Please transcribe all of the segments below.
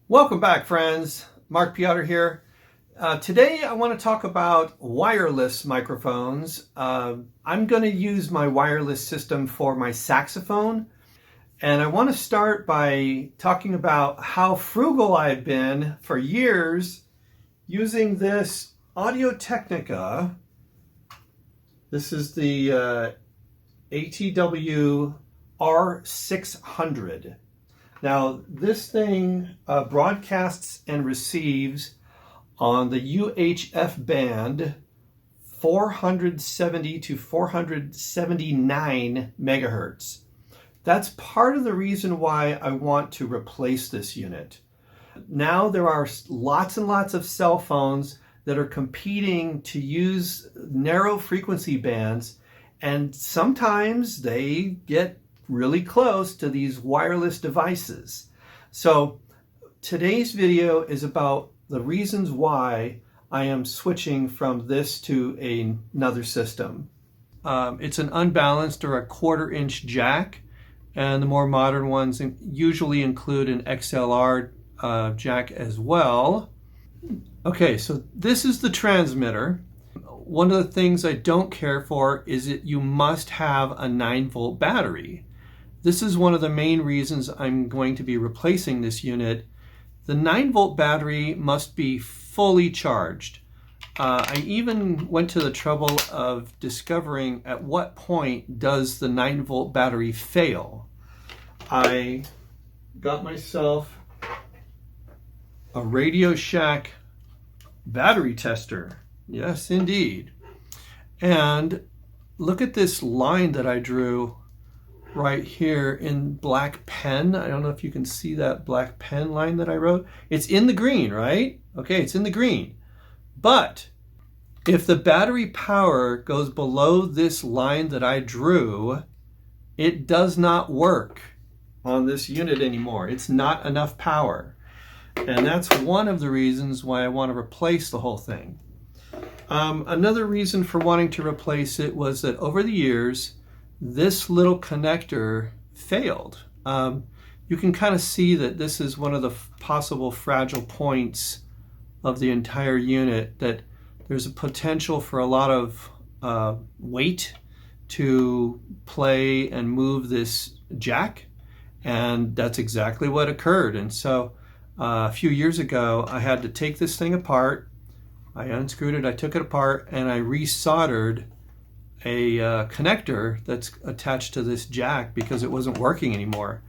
Welcome back, friends. Mark Piotr here. Today I want to talk about wireless microphones. I'm going to use my wireless system for my saxophone, and I want to start by talking about how frugal I've been for years using this Audio-Technica. This is the ATW R-600. Now, this thing broadcasts and receives on the UHF band 470 to 479 megahertz. That's part of the reason why I want to replace this unit. Now there are lots and lots of cell phones that are competing to use narrow frequency bands, and sometimes they get really close to these wireless devices. So today's video is about the reasons why I am switching from this to another system. It's an unbalanced or a 1/4 inch jack, and the more modern ones usually include an XLR jack as well. Okay, so this is the transmitter. One of the things I don't care for is that you must have a 9-volt battery. This is one of the main reasons I'm going to be replacing this unit. The 9-volt battery must be fully charged. I even went to the trouble of discovering at what point does the 9-volt battery fail. I got myself a Radio Shack battery tester. Yes, indeed. And look at this line that I drew right here in black pen. I don't know if you can see that black pen line that I wrote. It's in the green, right? Okay, it's in the green. But if the battery power goes below this line that I drew, it does not work on this unit anymore. It's not enough power. And that's one of the reasons why I want to replace the whole thing. Another reason for wanting to replace it was that over the years, this little connector failed. You can kind of see that this is one of the possible fragile points of the entire unit, that there's a potential for a lot of weight to play and move this jack, and that's exactly what occurred. And so a few years ago, I had to take this thing apart. I unscrewed it, I took it apart, and I resoldered a connector that's attached to this jack because it wasn't working anymore.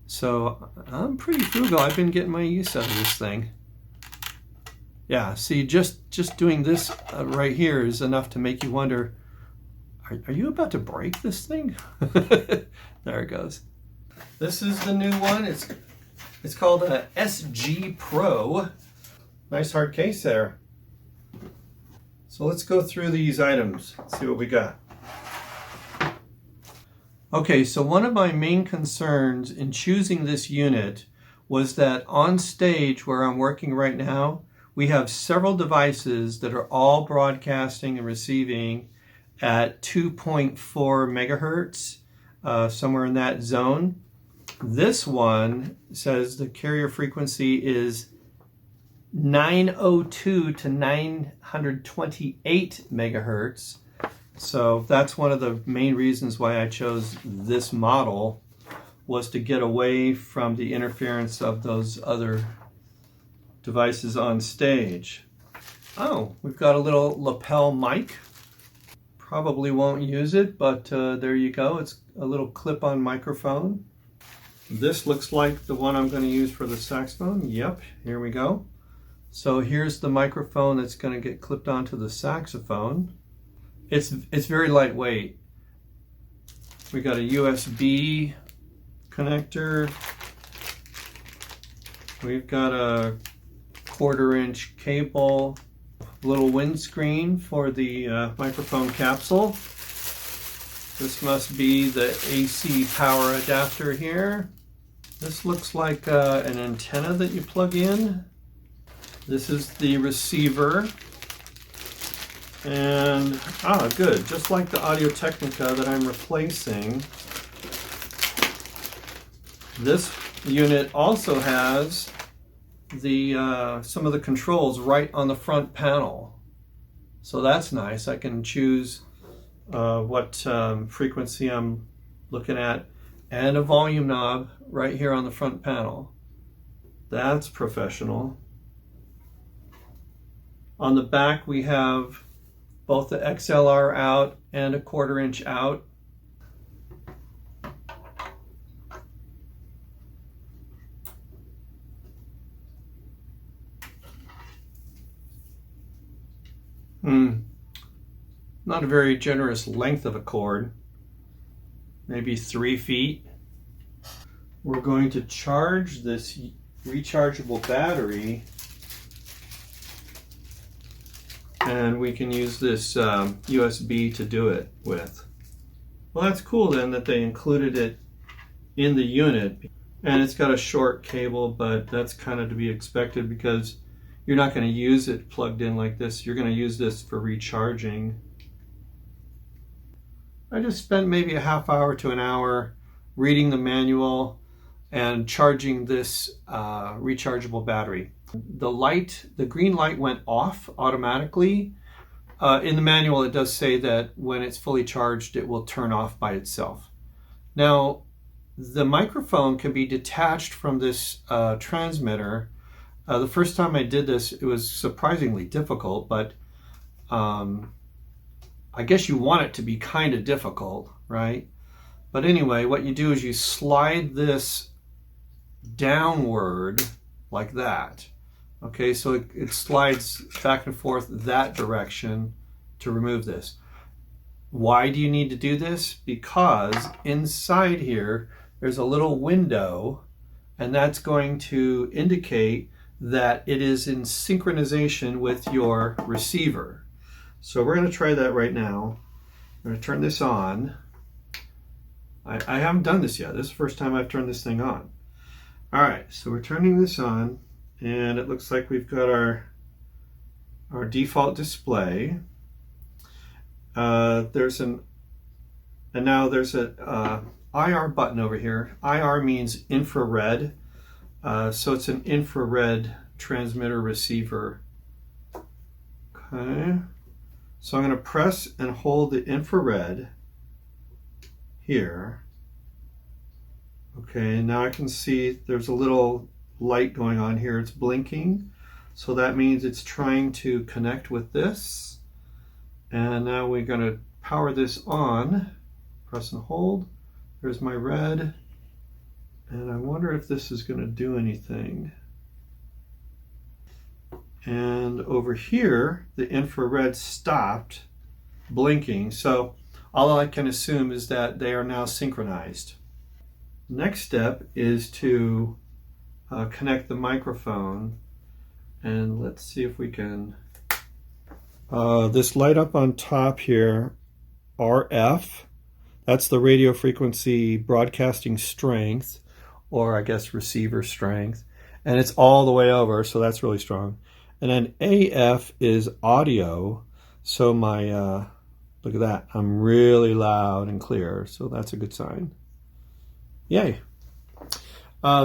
So I'm pretty frugal. I've been getting my use out of this thing. Yeah, see, just doing this right here is enough to make you wonder, are you about to break this thing? There it goes. This is the new one. It's called a SGPRO. Nice hard case there. So let's go through these items, see what we got. Okay, so one of my main concerns in choosing this unit was that on stage where I'm working right now, we have several devices that are all broadcasting and receiving at 2.4 megahertz, somewhere in that zone. This one says the carrier frequency is 902 to 928 megahertz. So that's one of the main reasons why I chose this model, was to get away from the interference of those other devices on stage. Oh, we've got a little lapel mic. Probably won't use it, but there you go. It's a little clip-on microphone. This looks like the one I'm going to use for the saxophone. Yep, here we go. So here's the microphone that's going to get clipped onto the saxophone. It's very lightweight. We got a USB connector. We've got a 1/4 inch cable, little windscreen for the microphone capsule. This must be the AC power adapter here. This looks like an antenna that you plug in. This is the receiver. And, good, just like the Audio-Technica that I'm replacing, this unit also has the some of the controls right on the front panel. So that's nice. I can choose what frequency I'm looking at, and a volume knob right here on the front panel. That's professional. On the back we have both the XLR out and a 1/4 inch out. Not a very generous length of a cord, maybe 3 feet. We're going to charge this rechargeable battery, and we can use this USB to do it with. Well, that's cool then that they included it in the unit, and it's got a short cable, but that's kind of to be expected because you're not going to use it plugged in like this. You're going to use this for recharging. I just spent maybe a half hour to an hour reading the manual and charging this rechargeable battery. The green light went off automatically. In the manual it does say that when it's fully charged it will turn off by itself. Now the microphone can be detached from this transmitter. The first time I did this it was surprisingly difficult, but I guess you want it to be kind of difficult, right? But anyway, what you do is you slide this downward like that. Okay, so it slides back and forth that direction to remove this. Why do you need to do this? Because inside here there's a little window, and that's going to indicate that it is in synchronization with your receiver. So we're going to try that right now. I'm going to turn this on. I haven't done this yet. This is the first time I've turned this thing on. All right, so we're turning this on, and it looks like we've got our default display. There's a IR button over here. IR means infrared, so it's an infrared transmitter receiver. Okay. So I'm going to press and hold the infrared here. Okay, now I can see there's a little light going on here. It's blinking. So that means it's trying to connect with this. And now we're going to power this on. Press and hold. There's my red. And I wonder if this is going to do anything. And over here, the infrared stopped blinking. So all I can assume is that they are now synchronized. Next step is to connect the microphone. And let's see if we can. This light up on top here, RF, that's the radio frequency broadcasting strength, or I guess receiver strength. And it's all the way over, so that's really strong. And then AF is audio, so my, look at that, I'm really loud and clear, so that's a good sign. Yay.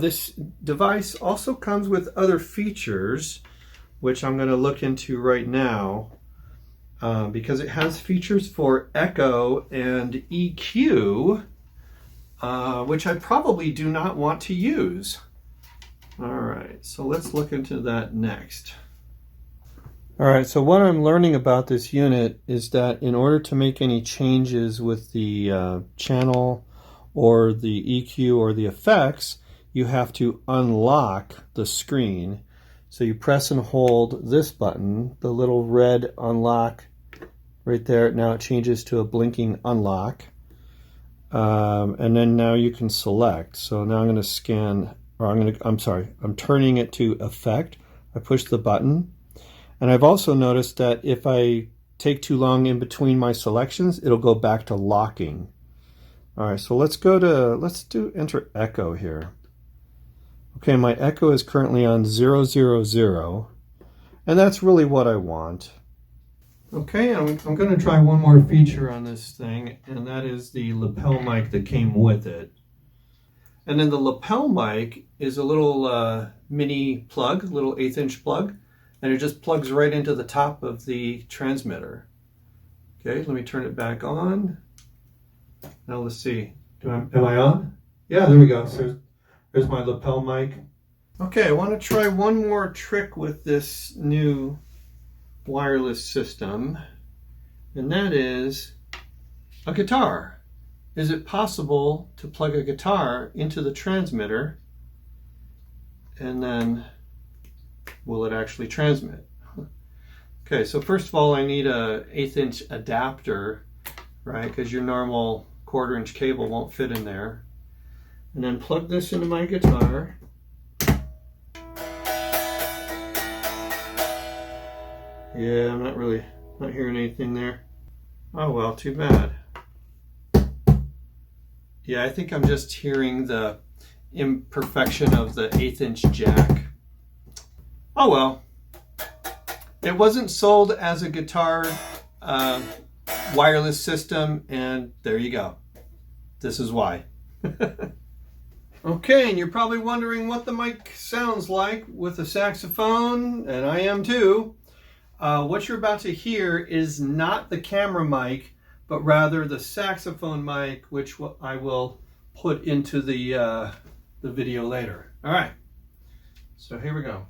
This device also comes with other features, which I'm going to look into right now, because it has features for echo and EQ, which I probably do not want to use. All right, so let's look into that next. All right, so what I'm learning about this unit is that in order to make any changes with the channel or the EQ or the effects, you have to unlock the screen. So you press and hold this button, the little red unlock right there. Now it changes to a blinking unlock. And then now you can select. So now I'm going to scan, or I'm turning it to effect. I push the button. And I've also noticed that if I take too long in between my selections, it'll go back to locking. All right, so let's enter echo here. Okay, my echo is currently on 000, and that's really what I want. Okay, I'm going to try one more feature on this thing, and that is the lapel mic that came with it. And then the lapel mic is a little mini plug, little 1/8 inch plug, and it just plugs right into the top of the transmitter. Okay, let me turn it back on. Now let's see. Am I on? Yeah, there we go. So there's my lapel mic. Okay, I want to try one more trick with this new wireless system, and that is a guitar. Is it possible to plug a guitar into the transmitter, and then will it actually transmit? Okay, so first of all, I need a 1/8 inch adapter, right? Because your normal 1/4 inch cable won't fit in there. And then plug this into my guitar. Yeah, I'm not hearing anything there. Oh well, too bad. Yeah, I think I'm just hearing the imperfection of the 1/8 inch jack. Oh well. It wasn't sold as a guitar wireless system, and there you go. This is why. Okay, and you're probably wondering what the mic sounds like with a saxophone, and I am too. What you're about to hear is not the camera mic, but rather the saxophone mic, which I will put into the video later. All right, so here we go.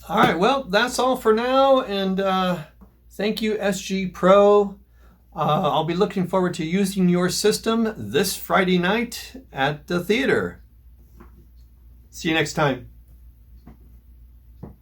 All right, well, that's all for now, and thank you, SGPRO. I'll be looking forward to using your system this Friday night at the theater. See you next time.